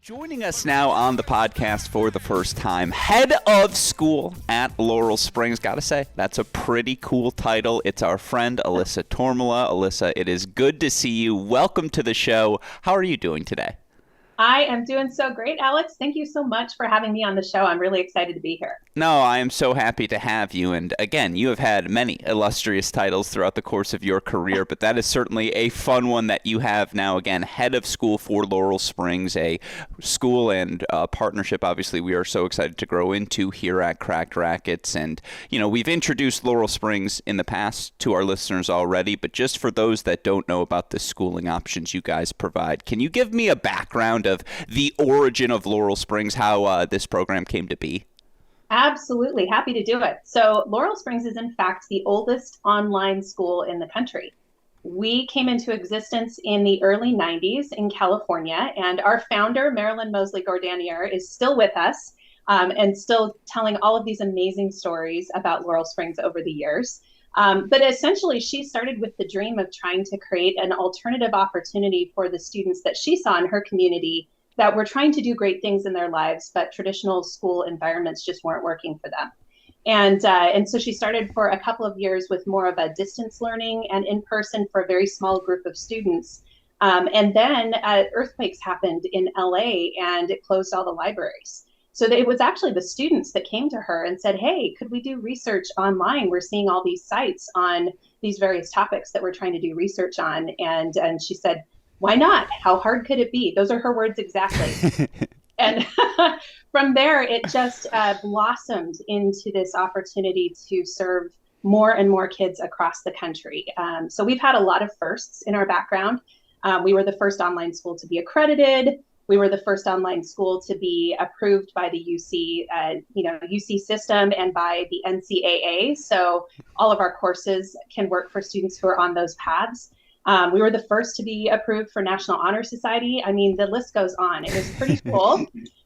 Joining us now on the podcast for the first time, head of school at Laurel Springs. Gotta say, that's a pretty cool title. It's our friend Alyssa Tormala. Alyssa, it is good to see you. Welcome to the show. How are you doing today? I am doing so great, Alex. Thank you so much for having me on the show. I'm really excited to be here. No, I am so happy to have you. And again, you have had many illustrious titles throughout the course of your career, but that is certainly a fun one that you have now. Again, head of school for Laurel Springs, a school and partnership, obviously, we are so excited to grow into here at Cracked Racquets. And, you know, we've introduced Laurel Springs in the past to our listeners already, but just for those that don't know about the schooling options you guys provide, can you give me a background of the origin of Laurel Springs, how this program came to be? Absolutely. Happy to do it. So Laurel Springs is in fact the oldest online school in the country. We came into existence in the early 90s in California, and our founder, Marilyn Mosley Gordanier, is still with us and still telling all of these amazing stories about Laurel Springs over the years. But essentially, she started with the dream of trying to create an alternative opportunity for the students that she saw in her community that were trying to do great things in their lives, but traditional school environments just weren't working for them. And so she started for a couple of years with more of a distance learning and in person for a very small group of students. And then earthquakes happened in LA and it closed all the libraries. So it was actually the students that came to her and said, hey, could we do research online? We're seeing all these sites on these various topics that we're trying to do research on. And she said, why not? How hard could it be? Those are her words exactly. And from there, it just blossomed into this opportunity to serve more and more kids across the country. So we've had a lot of firsts in our background. We were the first online school to be accredited. We were the first online school to be approved by the UC system and by the NCAA. So all of our courses can work for students who are on those paths. We were the first to be approved for National Honor Society. I mean, the list goes on. It was pretty cool.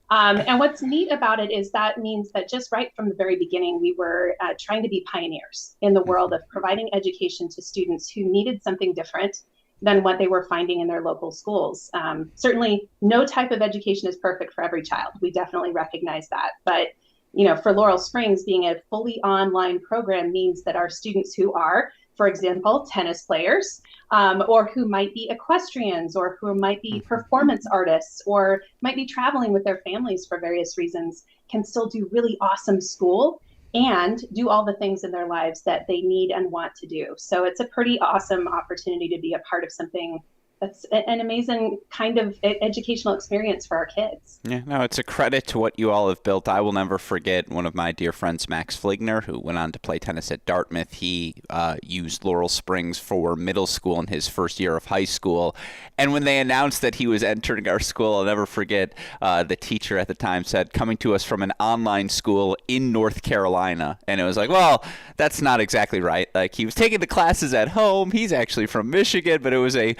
And what's neat about it is that means that just right from the very beginning, we were trying to be pioneers in the world of providing education to students who needed something different than what they were finding in their local schools. Certainly, no type of education is perfect for every child. We definitely recognize that. But you know, for Laurel Springs, being a fully online program means that our students who are, for example, tennis players, or who might be equestrians, or who might be performance artists, or might be traveling with their families for various reasons, can still do really awesome school and do all the things in their lives that they need and want to do. So it's a pretty awesome opportunity to be a part of something that's an amazing kind of educational experience for our kids. Yeah, no, it's a credit to what you all have built. I will never forget one of my dear friends, Max Fligner, who went on to play tennis at Dartmouth. He used Laurel Springs for middle school in his first year of high school. And when they announced that he was entering our school, I'll never forget, the teacher at the time said, coming to us from an online school in North Carolina. And it was like, well, that's not exactly right. Like, he was taking the classes at home. He's actually from Michigan, but it was a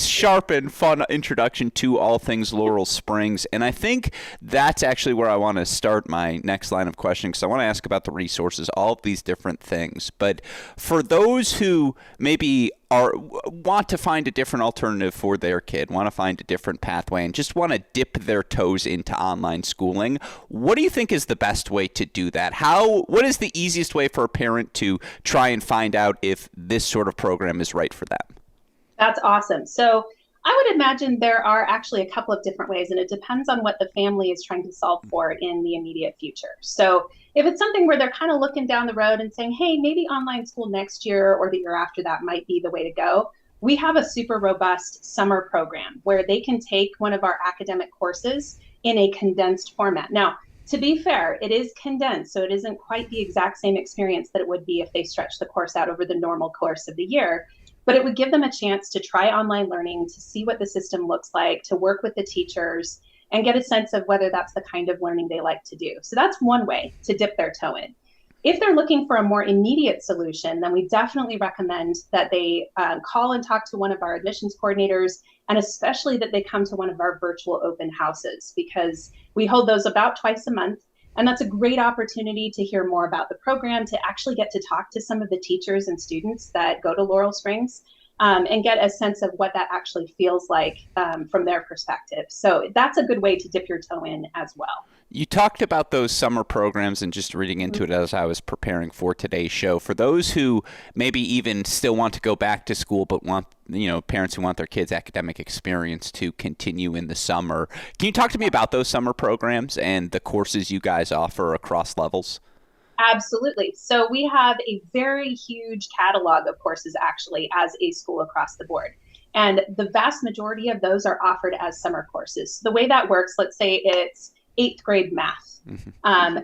sharp and fun introduction to all things Laurel Springs. And I think that's actually where I want to start my next line of questioning, because I want to ask about the resources, all of these different things. But for those who maybe want to find a different alternative for their kid, want to find a different pathway, and just want to dip their toes into online schooling, what do you think is the best way to do that? What is the easiest way for a parent to try and find out if this sort of program is right for them? That's awesome. So I would imagine there are actually a couple of different ways, and it depends on what the family is trying to solve for in the immediate future. So if it's something where they're kind of looking down the road and saying, hey, maybe online school next year or the year after that might be the way to go, we have a super robust summer program where they can take one of our academic courses in a condensed format. Now, to be fair, it is condensed, so it isn't quite the exact same experience that it would be if they stretched the course out over the normal course of the year. But it would give them a chance to try online learning, to see what the system looks like, to work with the teachers, and get a sense of whether that's the kind of learning they like to do. So that's one way to dip their toe in. If they're looking for a more immediate solution, then we definitely recommend that they call and talk to one of our admissions coordinators, and especially that they come to one of our virtual open houses, because we hold those about twice a month. And that's a great opportunity to hear more about the program, to actually get to talk to some of the teachers and students that go to Laurel Springs. and get a sense of what that actually feels like from their perspective. So that's a good way to dip your toe in as well. You talked about those summer programs and just reading into it as I was preparing for today's show. For those who maybe even still want to go back to school but want, parents who want their kids' academic experience to continue in the summer, can you talk to me about those summer programs and the courses you guys offer across levels? Absolutely. So we have a very huge catalog of courses actually as a school across the board. And the vast majority of those are offered as summer courses. The way that works, let's say it's eighth grade math.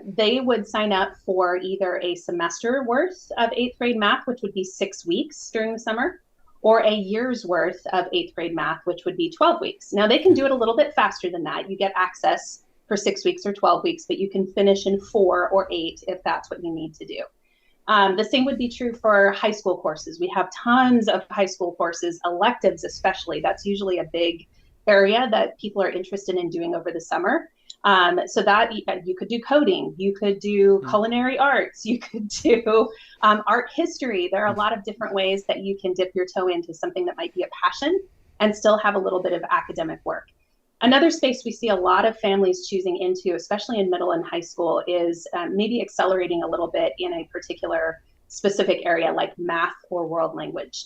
They would sign up for either a semester worth of eighth grade math, which would be 6 weeks during the summer, or a year's worth of eighth grade math, which would be 12 weeks. Now they can do it a little bit faster than that. You get access for 6 weeks or 12 weeks, but you can finish in 4 or 8 if that's what you need to do. The same would be true for high school courses. We have tons of high school courses, electives especially. That's usually a big area that people are interested in doing over the summer. So that you could do coding, you could do culinary arts, you could do art history. There are a lot of different ways that you can dip your toe into something that might be a passion and still have a little bit of academic work. Another space we see a lot of families choosing into, especially in middle and high school, is maybe accelerating a little bit in a particular specific area like math or world language.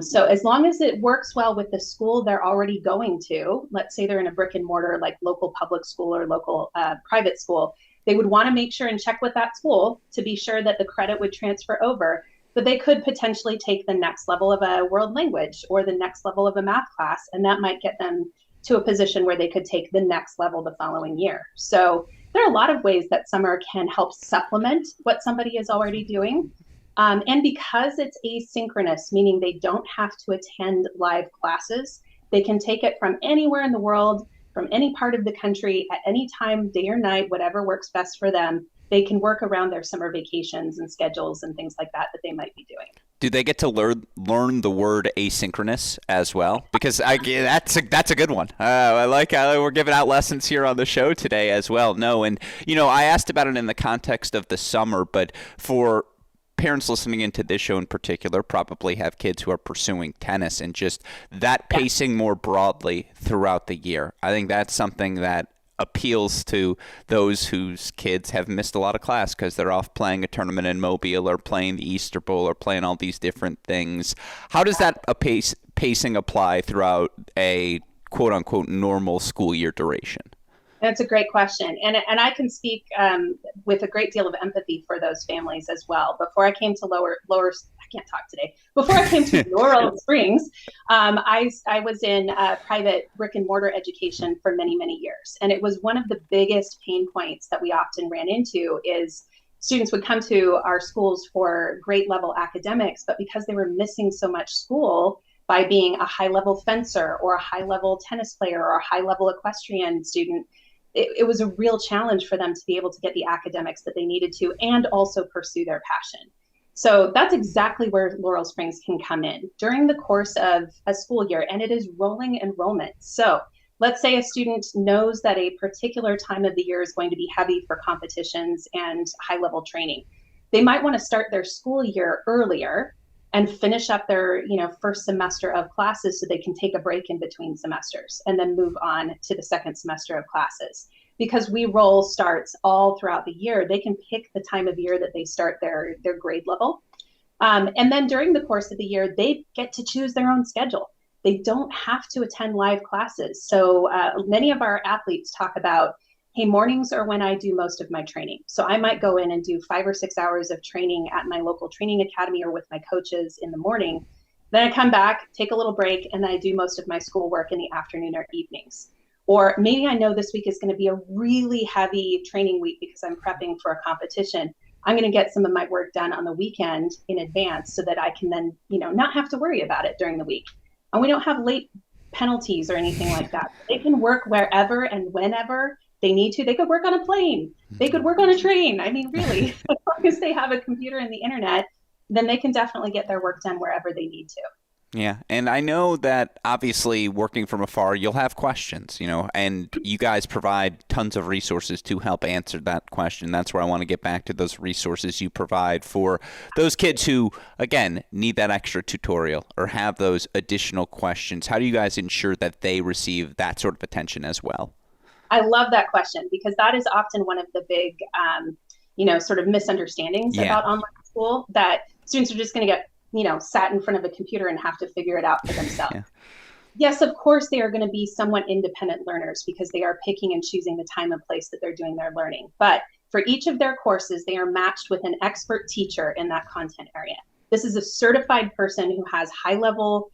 So as long as it works well with the school they're already going to, let's say they're in a brick and mortar like local public school or local private school, they would want to make sure and check with that school to be sure that the credit would transfer over. But they could potentially take the next level of a world language or the next level of a math class, and that might get them to a position where they could take the next level the following year. So there are a lot of ways that summer can help supplement what somebody is already doing. And because it's asynchronous, meaning they don't have to attend live classes, they can take it from anywhere in the world, from any part of the country, at any time, day or night, whatever works best for them. They can work around their summer vacations and schedules and things like that they might be doing. Do they get to learn the word asynchronous as well? Because that's a good one. I like how we're giving out lessons here on the show today as well. No, and I asked about it in the context of the summer, but for parents listening into this show in particular probably have kids who are pursuing tennis, and just that pacing more broadly throughout the year. I think that's something that appeals to those whose kids have missed a lot of class because they're off playing a tournament in Mobile or playing the Easter Bowl or playing all these different things. How does that pacing apply throughout a quote-unquote normal school year duration? That's a great question. And I can speak with a great deal of empathy for those families as well. Before I came to I can't talk today. Before I came to Laurel Springs, I was in private brick and mortar education for many, many years. And it was one of the biggest pain points that we often ran into is students would come to our schools for grade level academics, but because they were missing so much school by being a high level fencer or a high level tennis player or a high level equestrian student, it was a real challenge for them to be able to get the academics that they needed to and also pursue their passion. So that's exactly where Laurel Springs can come in during the course of a school year, and it is rolling enrollment. So let's say a student knows that a particular time of the year is going to be heavy for competitions and high level training. They might want to start their school year earlier and finish up their first semester of classes so they can take a break in between semesters and then move on to the second semester of classes. Because we roll starts all throughout the year, they can pick the time of year that they start their grade level. And then during the course of the year, they get to choose their own schedule. They don't have to attend live classes. So many of our athletes talk about, hey, mornings are when I do most of my training. So I might go in and do 5 or 6 hours of training at my local training academy or with my coaches in the morning. Then I come back, take a little break, and then I do most of my schoolwork in the afternoon or evenings. Or maybe I know this week is going to be a really heavy training week because I'm prepping for a competition. I'm going to get some of my work done on the weekend in advance so that I can then, not have to worry about it during the week. And we don't have late penalties or anything like that. They can work wherever and whenever they need to. They could work on a plane. They could work on a train. I mean, really, as long as they have a computer and the internet, then they can definitely get their work done wherever they need to. Yeah, and I know that obviously working from afar, you'll have questions, and you guys provide tons of resources to help answer that question. That's where I want to get back to those resources you provide for those kids who, again, need that extra tutorial or have those additional questions. How do you guys ensure that they receive that sort of attention as well? I love that question because that is often one of the big, sort of misunderstandings Yeah, about online school, that students are just going to get, sat in front of a computer and have to figure it out for themselves. yeah, Yes, of course, they are going to be somewhat independent learners because they are picking and choosing the time and place that they're doing their learning. But for each of their courses, they are matched with an expert teacher in that content area. This is a certified person who has high level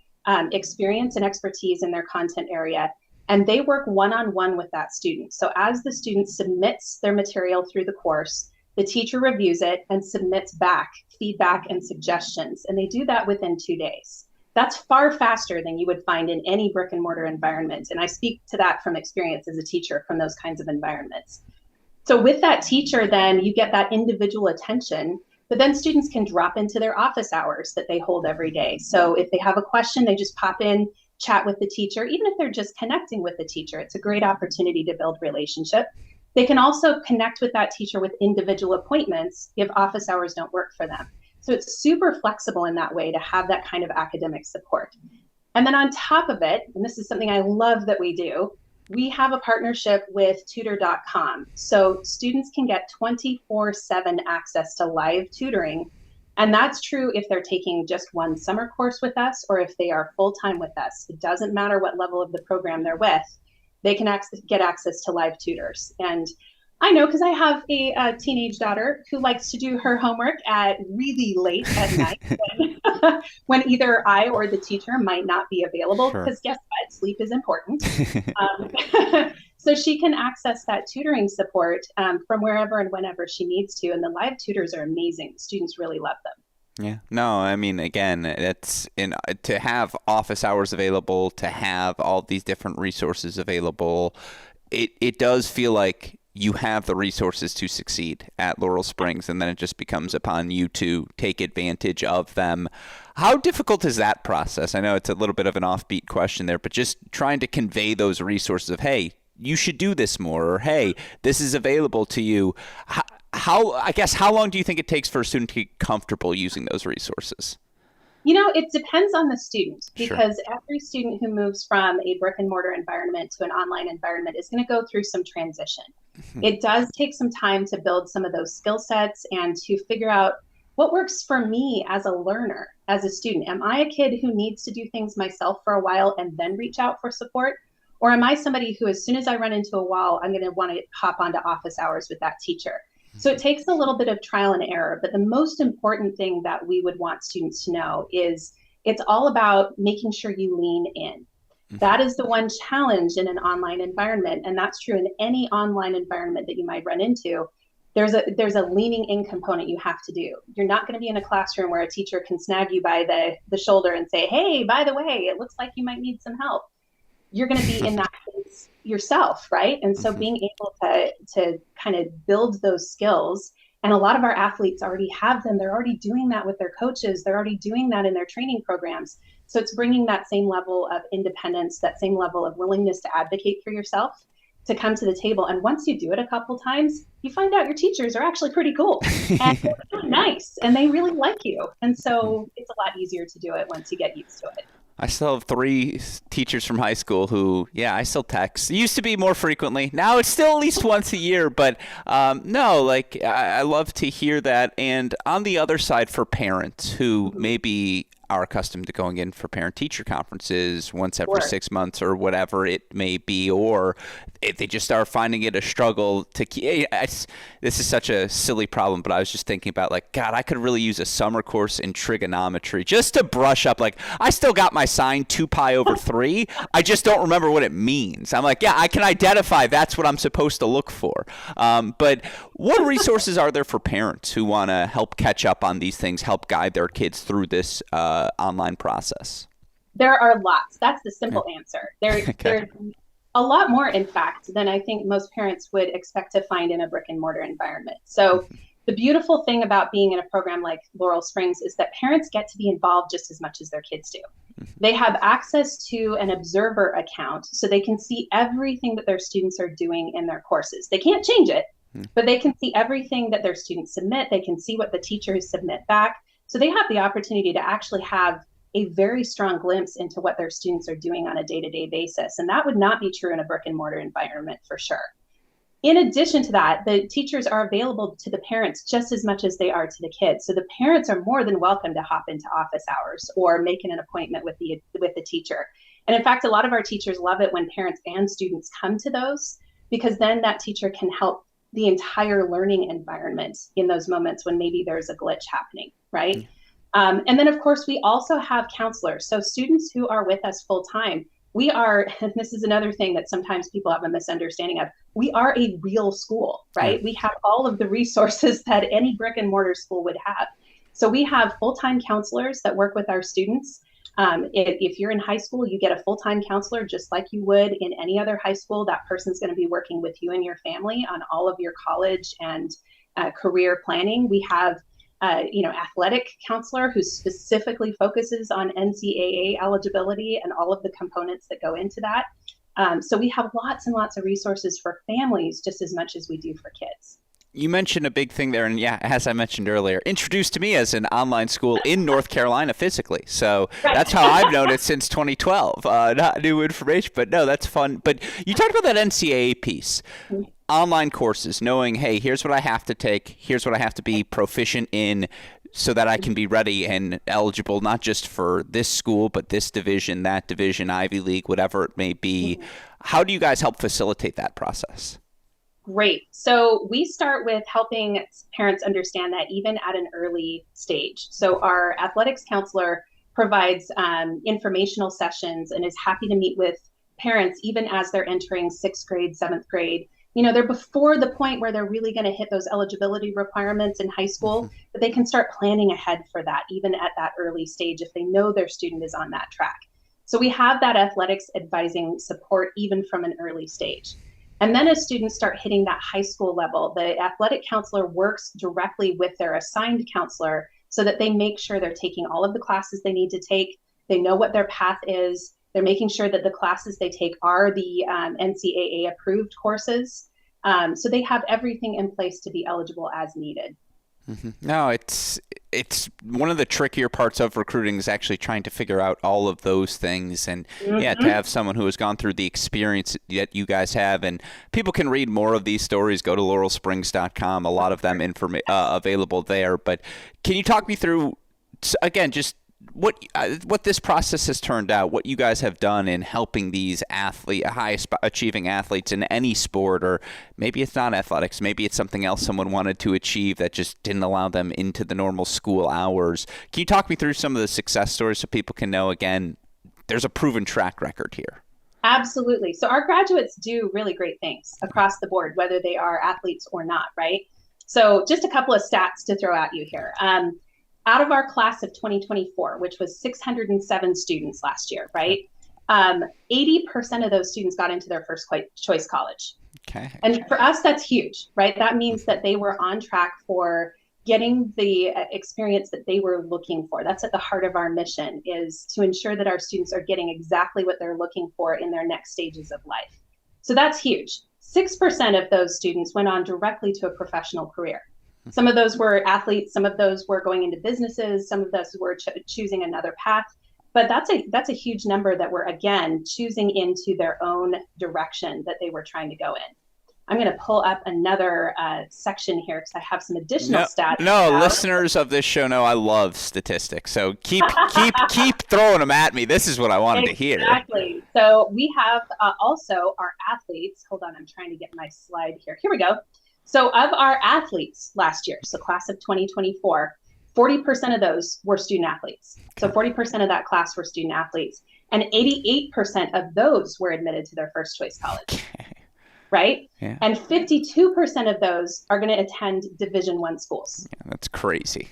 experience and expertise in their content area. And they work one-on-one with that student. So as the student submits their material through the course, the teacher reviews it and submits back feedback and suggestions. And they do that within 2 days. That's far faster than you would find in any brick and mortar environment. And I speak to that from experience as a teacher from those kinds of environments. So with that teacher, then you get that individual attention, but then students can drop into their office hours that they hold every day. So if they have a question, they just pop in, chat with the teacher, even if they're just connecting with the teacher. It's a great opportunity to build relationship. They can also connect with that teacher with individual appointments if office hours don't work for them. So it's super flexible in that way to have that kind of academic support. And then on top of it, and this is something I love that we do, we have a partnership with tutor.com. So students can get 24/7 access to live tutoring. And that's true if they're taking just one summer course with us or if they are full-time with us. It doesn't matter what level of the program they're with. They can get access to live tutors. And I know because I have a teenage daughter who likes to do her homework at really late at night when either I or the teacher might not be available, sure. because guess what? Sleep is important. So she can access that tutoring support from wherever and whenever she needs to. And the live tutors are amazing. Students really love them. Yeah. No, I mean, again, to have office hours available, to have all these different resources available, it does feel like you have the resources to succeed at Laurel Springs, and then it just becomes upon you to take advantage of them. How difficult is that process? I know it's a little bit of an offbeat question there, but just trying to convey those resources of, hey, you should do this more, or hey, this is available to you. How long do you think it takes for a student to get comfortable using those resources? It depends on the student, Sure. because every student who moves from a brick and mortar environment to an online environment is going to go through some transition. It does take some time to build some of those skill sets and to figure out what works for me as a learner, as a student. Am I a kid who needs to do things myself for a while and then reach out for support? Or am I somebody who, as soon as I run into a wall, I'm going to want to hop onto office hours with that teacher? So it takes a little bit of trial and error, but the most important thing that we would want students to know is it's all about making sure you lean in. That is the one challenge in an online environment, and that's true in any online environment that you might run into. There's a leaning in component you have to do. You're not going to be in a classroom where a teacher can snag you by the shoulder and say, hey, by the way, it looks like you might need some help. You're going to be in that place yourself, right? And so being able to kind of build those skills, and a lot of our athletes already have them. They're already doing that with their coaches. They're already doing that in their training programs. So it's bringing that same level of independence, that same level of willingness to advocate for yourself, to come to the table. And once you do it a couple times, you find out your teachers are actually pretty cool and they're really nice and they really like you. And so it's a lot easier to do it once you get used to it. I still have 3 teachers from high school who, yeah, I still text. It used to be more frequently. Now it's still at least once a year. But no, like I love to hear that. And on the other side, for parents who maybe are accustomed to going in for parent-teacher conferences once every 6 months or whatever it may be, or if they just are finding it a struggle to keep. This is such a silly problem, but I was just thinking about, like, God, I could really use a summer course in trigonometry just to brush up. Like, I still got my sine 2 pi over 3. I just don't remember what it means. I'm like, yeah, I can identify that's what I'm supposed to look for. But what resources are there for parents who want to help catch up on these things, help guide their kids through this online process? There are lots. That's the simple answer. There's a lot more, in fact, than I think most parents would expect to find in a brick and mortar environment. So the beautiful thing about being in a program like Laurel Springs is that parents get to be involved just as much as their kids do. They have access to an observer account, so they can see everything that their students are doing in their courses. They can't change it, but they can see everything that their students submit. They can see what the teachers submit back. So they have the opportunity to actually have a very strong glimpse into what their students are doing on a day-to-day basis. And that would not be true in a brick and mortar environment for sure. In addition to that, the teachers are available to the parents just as much as they are to the kids. So the parents are more than welcome to hop into office hours or making an appointment with the teacher. And in fact, a lot of our teachers love it when parents and students come to those, because then that teacher can help the entire learning environment in those moments when maybe there's a glitch happening, right? And then, of course, we also have counselors. So students who are with us full time, we are, and this is another thing that sometimes people have a misunderstanding of, we are a real school, right? We have all of the resources that any brick and mortar school would have. So we have full-time counselors that work with our students. If you're in high school, you get a full-time counselor just like you would in any other high school. That person's going to be working with you and your family on all of your college and career planning. We have athletic counselor who specifically focuses on NCAA eligibility and all of the components that go into that. So we have lots and lots of resources for families just as much as we do for kids. You mentioned a big thing there, and yeah, as I mentioned earlier, introduced to me as an online school in North Carolina physically. So that's how I've known it since 2012. Not new information, but no, that's fun. But you talked about that NCAA piece. Online courses, knowing, hey, here's what I have to take, here's what I have to be proficient in so that I can be ready and eligible, not just for this school, but this division, that division, Ivy League, whatever it may be. How do you guys help facilitate that process? Great. So we start with helping parents understand that even at an early stage. So our athletics counselor provides informational sessions and is happy to meet with parents even as they're entering 6th grade, 7th grade. They're before the point where they're really going to hit those eligibility requirements in high school, but they can start planning ahead for that, even at that early stage, if they know their student is on that track. So we have that athletics advising support even from an early stage. And then as students start hitting that high school level, the athletic counselor works directly with their assigned counselor so that they make sure they're taking all of the classes they need to take. They know what their path is. They're making sure that the classes they take are the NCAA approved courses. So they have everything in place to be eligible as needed. No, it's one of the trickier parts of recruiting is actually trying to figure out all of those things. And yeah, to have someone who has gone through the experience that you guys have, and people can read more of these stories, go to laurelsprings.com, a lot of them available there. But can you talk me through, again, just what this process has turned out, what you guys have done in helping these highest achieving athletes in any sport, or maybe it's not athletics, maybe it's something else someone wanted to achieve that just didn't allow them into the normal school hours. Can you talk me through some of the success stories so people can know, again, there's a proven track record here? Absolutely. So our graduates do really great things across the board, whether they are athletes or not, right? So just a couple of stats to throw at you here. Out of our class of 2024, which was 607 students last year, right? 80% of those students got into their first choice college. Okay. And for us, that's huge, right? That means that they were on track for getting the experience that they were looking for. That's at the heart of our mission, is to ensure that our students are getting exactly what they're looking for in their next stages of life. So that's huge. 6% of those students went on directly to a professional career. Some of those were athletes, some of those were going into businesses, some of those were choosing another path. But that's a huge number that were, again, choosing into their own direction that they were trying to go in. I'm going to pull up another section here because I have some additional stats. No, listeners of this show know I love statistics, so keep throwing them at me. This is what I wanted to hear. Exactly. So we have also our athletes. Hold on, I'm trying to get my slide here. Here we go. So of our athletes last year, so class of 2024, 40% of those were student athletes. So 40% of that class were student athletes, and 88% of those were admitted to their first choice college. Okay. Right? Yeah. And 52% of those are going to attend Division I schools. Yeah, that's crazy.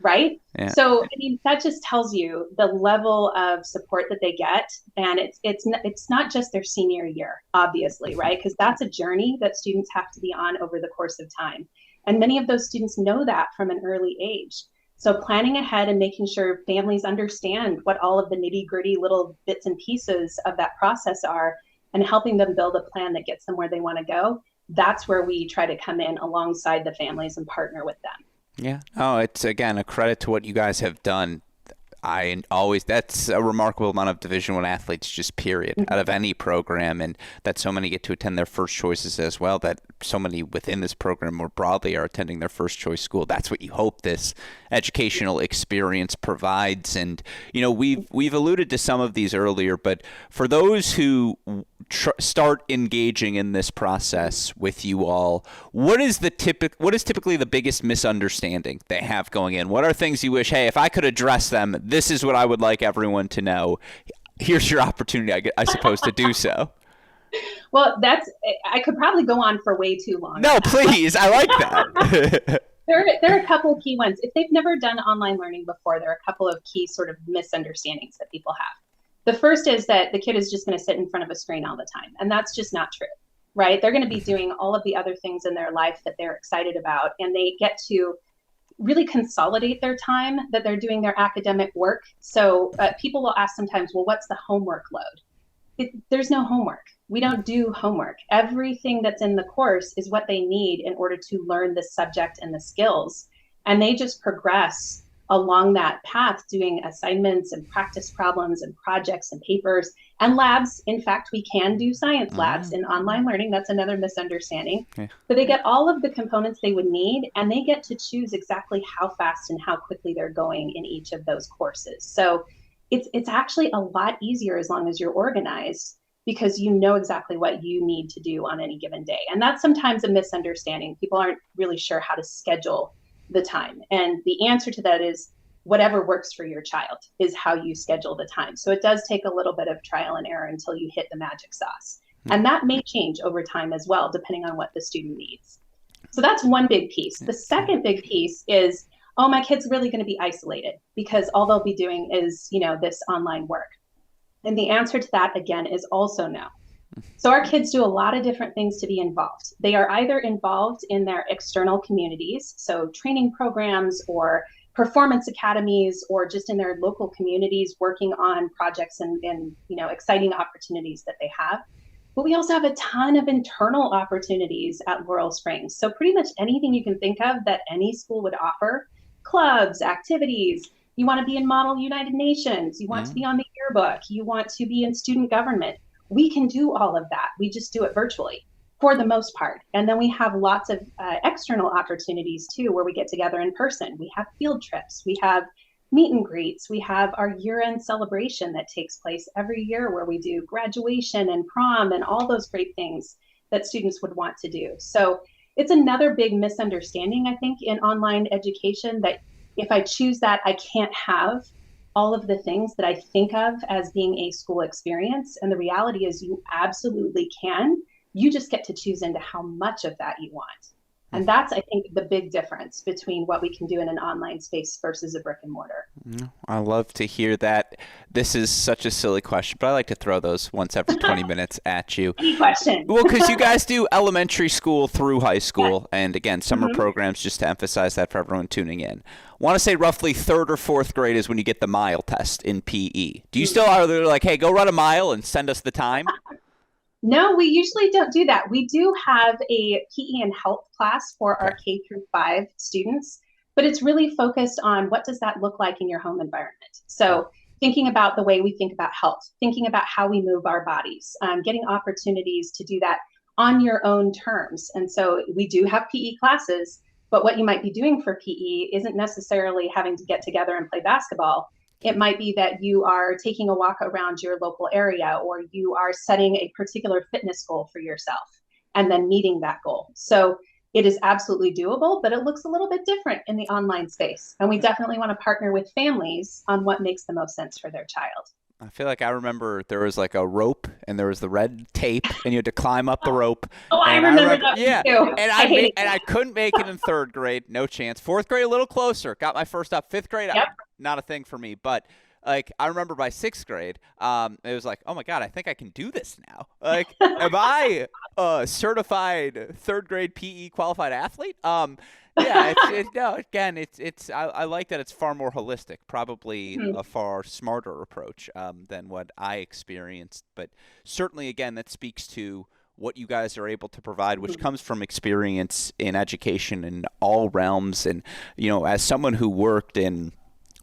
Right? Yeah. So, I mean, that just tells you the level of support that they get. And it's not just their senior year, obviously, right? Because that's a journey that students have to be on over the course of time. And many of those students know that from an early age. So planning ahead and making sure families understand what all of the nitty-gritty little bits and pieces of that process are and helping them build a plan that gets them where they want to go. That's where we try to come in alongside the families and partner with them. Yeah. Oh, it's again a credit to what you guys have done. That's a remarkable amount of Division I athletes, just period, out of any program, and that so many get to attend their first choices as well, that so many within this program more broadly are attending their first choice school. That's what you hope this educational experience provides. And, we've alluded to some of these earlier, but for those who start engaging in this process with you all, what is typically the biggest misunderstanding they have going in? What are things you wish, hey, if I could address them, this is what I would like everyone to know. Here's your opportunity, I suppose, to do so. Well, I could probably go on for way too long. No, please. I like that. There are a couple of key ones. If they've never done online learning before, there are a couple of key sort of misunderstandings that people have. The first is that the kid is just going to sit in front of a screen all the time. And that's just not true, right? They're going to be doing all of the other things in their life that they're excited about. And they get to really consolidate their time that they're doing their academic work. So people will ask sometimes, well, what's the homework load? There's no homework. We don't do homework. Everything that's in the course is what they need in order to learn the subject and the skills. And they just progress along that path doing assignments and practice problems and projects and papers and labs. In fact, we can do science labs in online learning. That's another misunderstanding. Okay. So they get all of the components they would need, and they get to choose exactly how fast and how quickly they're going in each of those courses. So it's actually a lot easier as long as you're organized, because you know exactly what you need to do on any given day. And that's sometimes a misunderstanding. People aren't really sure how to schedule the time. And the answer to that is whatever works for your child is how you schedule the time. So it does take a little bit of trial and error until you hit the magic sauce. And that may change over time as well, depending on what the student needs. So that's one big piece. The second big piece is, oh, my kid's really going to be isolated because all they'll be doing is, this online work. And the answer to that, again, is also no. So our kids do a lot of different things to be involved. They are either involved in their external communities, so training programs or performance academies, or just in their local communities working on projects and exciting opportunities that they have. But we also have a ton of internal opportunities at Laurel Springs. So pretty much anything you can think of that any school would offer, clubs, activities. You want to be in Model United Nations, you want to be on the yearbook, you want to be in student government. We can do all of that. We just do it virtually for the most part. And then we have lots of external opportunities too, where we get together in person. We have field trips, we have meet and greets, we have our year-end celebration that takes place every year where we do graduation and prom and all those great things that students would want to do. So it's another big misunderstanding, I think, in online education, that if I choose that, I can't have all of the things that I think of as being a school experience. And the reality is you absolutely can. You just get to choose into how much of that you want. And that's, I think, the big difference between what we can do in an online space versus a brick and mortar. I love to hear that. This is such a silly question, but I like to throw those once every 20 minutes at you. Any question? Well, because you guys do elementary school through high school, and again, summer programs, just to emphasize that for everyone tuning in. I want to say roughly third or fourth grade is when you get the mile test in PE. Do you still are they like, hey, go run a mile and send us the time? No, we usually don't do that. We do have a PE and health class for our K through 5 students, but it's really focused on what does that look like in your home environment. So thinking about the way we think about health, thinking about how we move our bodies, getting opportunities to do that on your own terms. And so we do have PE classes, but what you might be doing for PE isn't necessarily having to get together and play basketball. It might be that you are taking a walk around your local area, or you are setting a particular fitness goal for yourself and then meeting that goal. So it is absolutely doable, but it looks a little bit different in the online space. And we definitely want to partner with families on what makes the most sense for their child. I feel like I remember there was like a rope and there was the red tape and you had to climb up the rope. Oh, I remember that too. And I couldn't make it in third grade. No chance. Fourth grade, a little closer. Got my first up. Fifth grade, not a thing for me. But Like, I remember by sixth grade, it was like, oh my God, I think I can do this now. Like, am I a certified third grade PE qualified athlete? Yeah, no, again, I like that it's far more holistic, probably Mhm. a far smarter approach than what I experienced. But certainly, again, that speaks to what you guys are able to provide, which Mhm. comes from experience in education in all realms. And, as someone who worked in,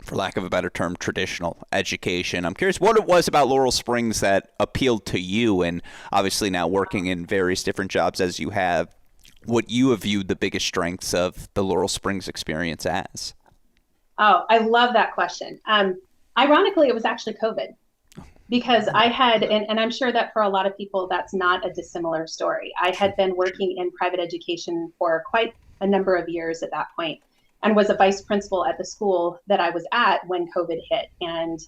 for lack of a better term, traditional education, I'm curious what it was about Laurel Springs that appealed to you, and obviously now working in various different jobs as you have, what you have viewed the biggest strengths of the Laurel Springs experience as. Oh, I love that question. Ironically, it was actually COVID because I had, and I'm sure that for a lot of people, that's not a dissimilar story. I had been working in private education for quite a number of years at that point and was a vice principal at the school that I was at when COVID hit. And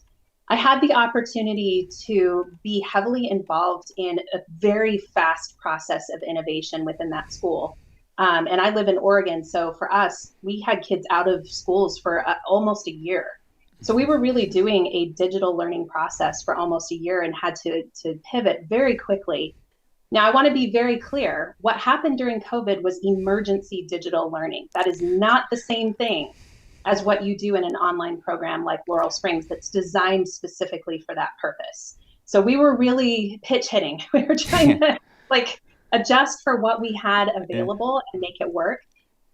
I had the opportunity to be heavily involved in a very fast process of innovation within that school. And I live in Oregon. So for us, we had kids out of schools for almost a year. So we were really doing a digital learning process for almost a year and had to pivot very quickly. Now, I want to be very clear. What happened during COVID was emergency digital learning. That is not the same thing as what you do in an online program like Laurel Springs that's designed specifically for that purpose. So we were really pitch hitting. We were trying to like adjust for what we had Yeah. available and make it work.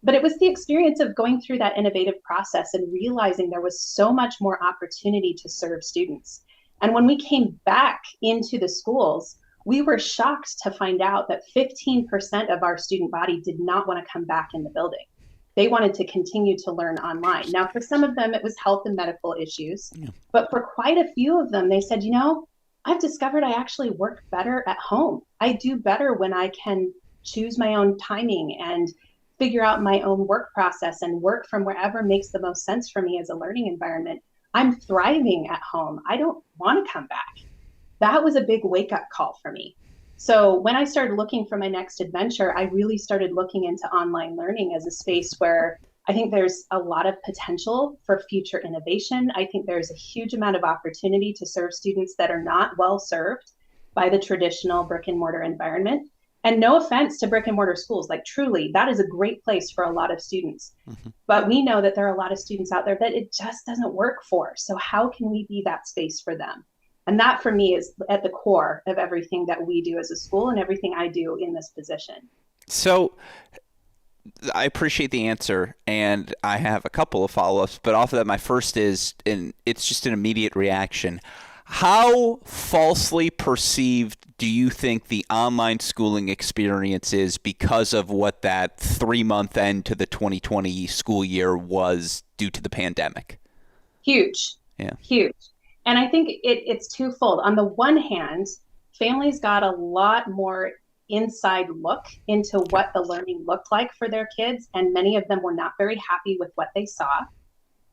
But it was the experience of going through that innovative process and realizing there was so much more opportunity to serve students. And when we came back into the schools, we were shocked to find out that 15% of our student body did not want to come back in the building. They wanted to continue to learn online. Now, for some of them, it was health and medical issues. Yeah. But for quite a few of them, they said, I've discovered I actually work better at home. I do better when I can choose my own timing and figure out my own work process and work from wherever makes the most sense for me as a learning environment. I'm thriving at home. I don't want to come back. That was a big wake up call for me. So when I started looking for my next adventure, I really started looking into online learning as a space where I think there's a lot of potential for future innovation. I think there's a huge amount of opportunity to serve students that are not well served by the traditional brick and mortar environment. And no offense to brick and mortar schools, like truly, that is a great place for a lot of students. Mhm. But we know that there are a lot of students out there that it just doesn't work for. So how can we be that space for them? And that for me is at the core of everything that we do as a school and everything I do in this position. So I appreciate the answer, and I have a couple of follow-ups, but off of that, my first is, and it's just an immediate reaction. How falsely perceived do you think the online schooling experience is because of what that 3-month end to the 2020 school year was due to the pandemic? Huge, Yeah. huge. And I think it's twofold. On the one hand, families got a lot more inside look into what the learning looked like for their kids, and many of them were not very happy with what they saw.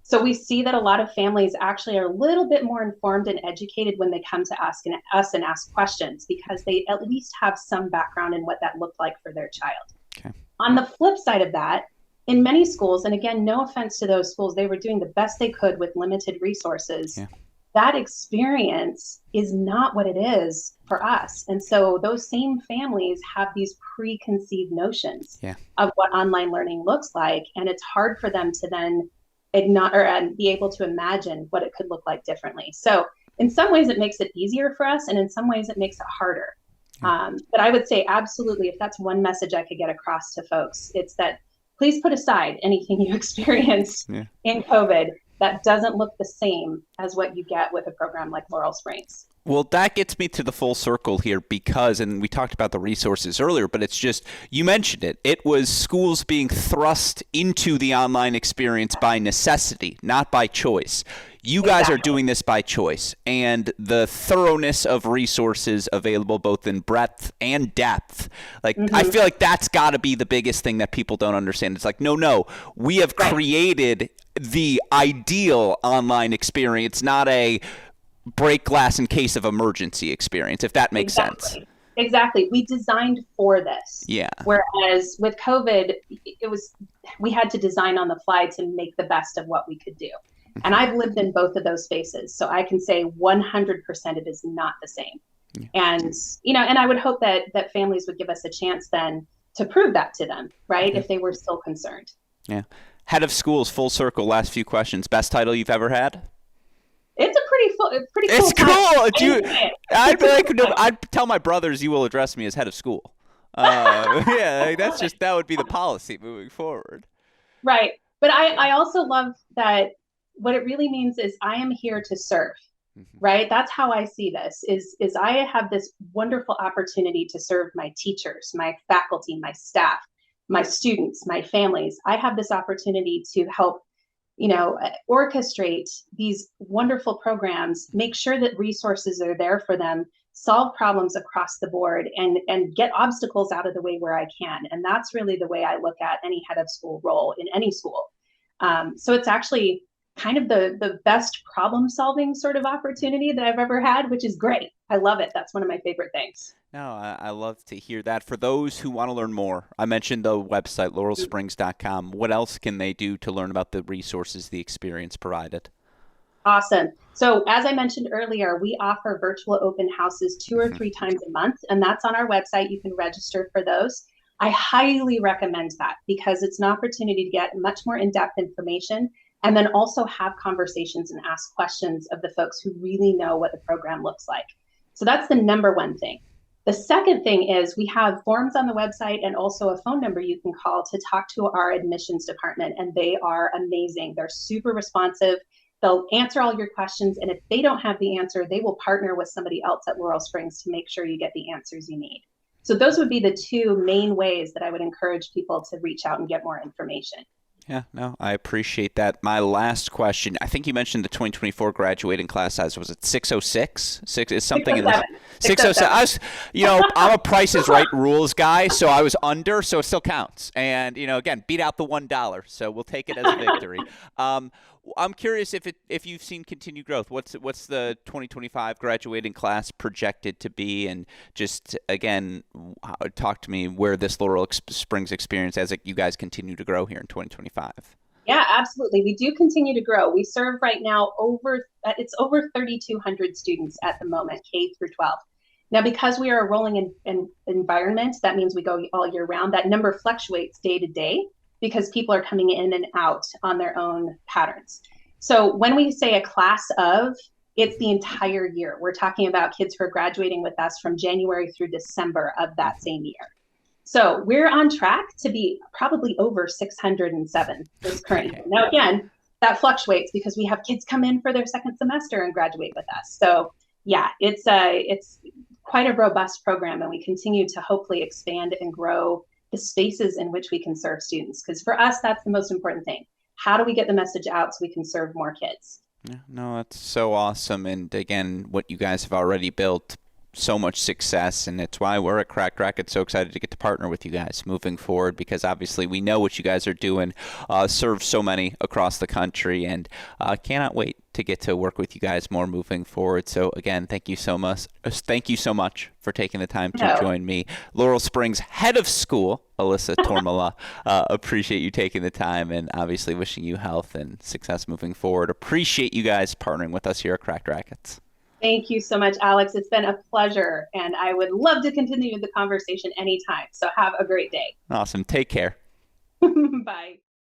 So we see that a lot of families actually are a little bit more informed and educated when they come to us and ask questions because they at least have some background in what that looked like for their child. Okay. On the flip side of that, in many schools, and again, no offense to those schools, they were doing the best they could with limited resources. Yeah. That experience is not what it is for us. And so those same families have these preconceived notions of what online learning looks like. And it's hard for them to then be able to imagine what it could look like differently. So in some ways it makes it easier for us, and in some ways it makes it harder. But I would say absolutely, if that's one message I could get across to folks, it's that please put aside anything you experienced in COVID that doesn't look the same as what you get with a program like Laurel Springs. Well, that gets me to the full circle here because, and we talked about the resources earlier, but it's just, you mentioned it. It was schools being thrust into the online experience by necessity, not by choice. You guys are doing this by choice, and the thoroughness of resources available both in breadth and depth. Like, I feel like that's got to be the biggest thing that people don't understand. It's like, no, we have created the ideal online experience, not a break glass in case of emergency experience, if that makes sense. Exactly. We designed for this. Yeah. Whereas with COVID, we had to design on the fly to make the best of what we could do. And I've lived in both of those spaces. So I can say 100% it is not the same. Yeah. And, and I would hope that families would give us a chance then to prove that to them, right? If they were still concerned. Yeah. Head of schools, full circle, last few questions. Best title you've ever had? It's a pretty cool. It's cool. I'd tell my brothers you will address me as head of school. Yeah, that would be the policy moving forward. Right. But I also love that what it really means is I am here to serve. Right. That's how I see this is I have this wonderful opportunity to serve my teachers, my faculty, my staff, my students, my families. I have this opportunity to help, orchestrate these wonderful programs, make sure that resources are there for them, solve problems across the board, and get obstacles out of the way where I can. And that's really the way I look at any head of school role in any school. So it's actually kind of the best problem solving sort of opportunity that I've ever had, which is great. I love it. That's one of my favorite things. No, I love to hear that. For those who want to learn more, I mentioned the website, laurelsprings.com. What else can they do to learn about the resources, the experience provided? Awesome. So as I mentioned earlier, we offer virtual open houses 2 or 3 times a month, and that's on our website. You can register for those. I highly recommend that because it's an opportunity to get much more in-depth information and then also have conversations and ask questions of the folks who really know what the program looks like. So that's the number one thing. The second thing is we have forms on the website and also a phone number you can call to talk to our admissions department, and they are amazing. They're super responsive. They'll answer all your questions, and if they don't have the answer, they will partner with somebody else at Laurel Springs to make sure you get the answers you need. So those would be the 2 main ways that I would encourage people to reach out and get more information. Yeah, no, I appreciate that. My last question, I think you mentioned the 2024 graduating class size. Was it 606? Is something in the 607. I'm a Price is Right rules guy, so I was under, so it still counts. And, again, beat out the $1, so we'll take it as a victory. I'm curious if you've seen continued growth. What's the 2025 graduating class projected to be? And just, again, talk to me where this Laurel Springs experience as you guys continue to grow here in 2025. Yeah, absolutely. We do continue to grow. We serve right now over 3,200 students at the moment, K through 12. Now, because we are a rolling environment, that means we go all year round. That number fluctuates day to day, because people are coming in and out on their own patterns. So when we say a class of, it's the entire year. We're talking about kids who are graduating with us from January through December of that same year. So we're on track to be probably over 607 this current year. Now, again, that fluctuates because we have kids come in for their second semester and graduate with us. So yeah, it's quite a robust program, and we continue to hopefully expand and grow the spaces in which we can serve students. Because for us, that's the most important thing. How do we get the message out so we can serve more kids? Yeah, no, that's so awesome. And again, what you guys have already built, so much success, and it's why we're at Cracked Racquet so excited to get to partner with you guys moving forward, because obviously we know what you guys are doing, serve so many across the country, and cannot wait to get to work with you guys more moving forward. So again, thank you so much. Thank you so much for taking the time to join me. Laurel Springs head of school, Alyssa Tormala, appreciate you taking the time, and obviously wishing you health and success moving forward. Appreciate you guys partnering with us here at Cracked Racquets. Thank you so much, Alex. It's been a pleasure, and I would love to continue the conversation anytime. So have a great day. Awesome. Take care. Bye.